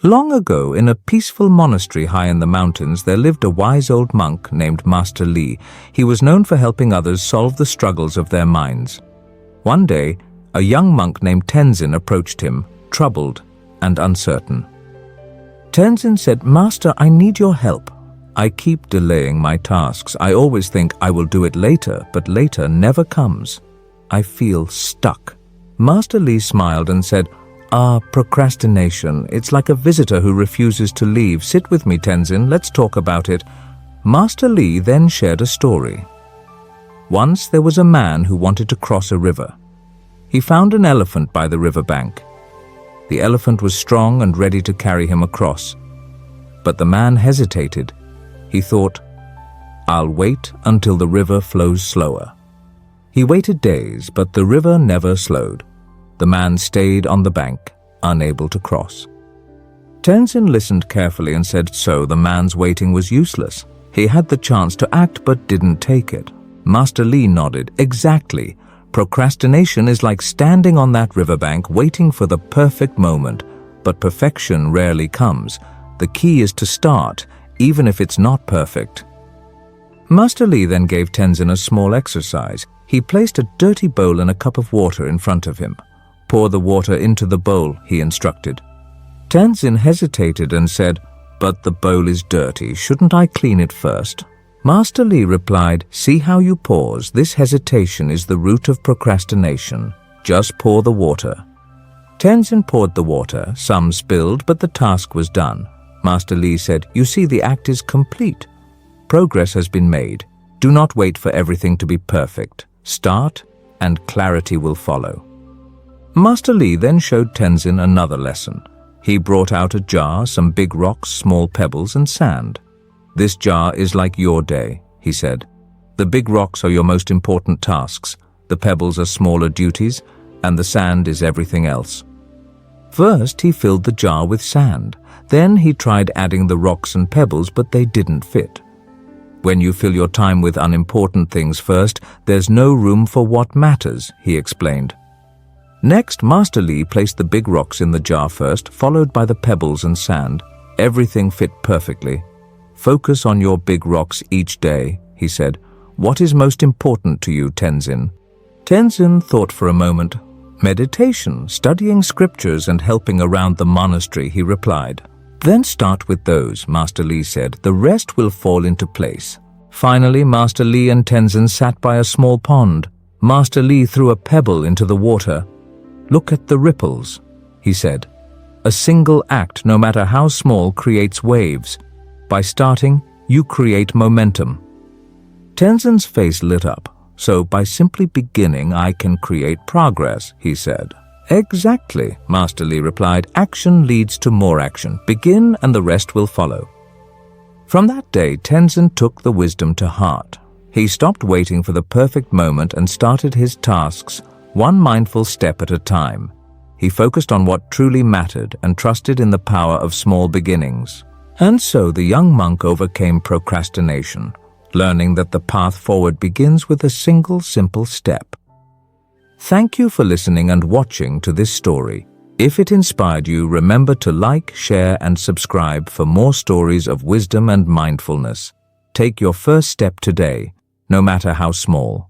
Long ago, in a peaceful monastery high in the mountains, there lived a wise old monk named Master Li. He was known for helping others solve the struggles of their minds. One day, a young monk named Tenzin approached him, troubled and uncertain. Tenzin said, "Master, I need your help. I keep delaying my tasks. I always think I will do it later, but later never comes. I feel stuck." Master Li smiled and said, Procrastination. It's like a visitor who refuses to leave. Sit with me, Tenzin. Let's talk about it." Master Li then shared a story. Once there was a man who wanted to cross a river. He found an elephant by the river bank. The elephant was strong and ready to carry him across. But the man hesitated. He thought, "I'll wait until the river flows slower." He waited days, but the river never slowed. The man stayed on the bank, unable to cross. Tenzin listened carefully and said, so the man's waiting was useless. He had the chance to act but didn't take it. Master Li nodded. Exactly. Procrastination is like standing on that riverbank waiting for the perfect moment, but perfection rarely comes. The key is to start, even if it's not perfect. Master Li then gave Tenzin a small exercise. He placed a dirty bowl and a cup of water in front of him. "Pour the water into the bowl," he instructed. Tenzin hesitated and said, "But the bowl is dirty. Shouldn't I clean it first?" Master Li replied, "See how you pause. This hesitation is the root of procrastination. Just pour the water." Tenzin poured the water. Some spilled, but the task was done. Master Li said, "You see, the act is complete. Progress has been made. Do not wait for everything to be perfect. Start, and clarity will follow." Master Li then showed Tenzin another lesson. He brought out a jar, some big rocks, small pebbles, and sand. "This jar is like your day," he said. "The big rocks are your most important tasks, the pebbles are smaller duties, and the sand is everything else." First, he filled the jar with sand. Then he tried adding the rocks and pebbles, but they didn't fit. "When you fill your time with unimportant things first, there's no room for what matters," he explained. Next, Master Li placed the big rocks in the jar first, followed by the pebbles and sand. Everything fit perfectly. "Focus on your big rocks each day," he said. "What is most important to you, Tenzin?" Tenzin thought for a moment. "Meditation, studying scriptures and helping around the monastery," he replied. "Then start with those," Master Li said. "The rest will fall into place." Finally, Master Li and Tenzin sat by a small pond. Master Li threw a pebble into the water. "Look at the ripples," he said. "A single act, no matter how small, creates waves. By starting, you create momentum." Tenzin's face lit up. "So by simply beginning, I can create progress," he said. "Exactly," Master Li replied. "Action leads to more action. Begin and the rest will follow." From that day, Tenzin took the wisdom to heart. He stopped waiting for the perfect moment and started his tasks one mindful step at a time. He focused on what truly mattered and trusted in the power of small beginnings. And so the young monk overcame procrastination, learning that the path forward begins with a single simple step. Thank you for listening and watching to this story. If it inspired you, remember to like, share, and subscribe for more stories of wisdom and mindfulness. Take your first step today, no matter how small.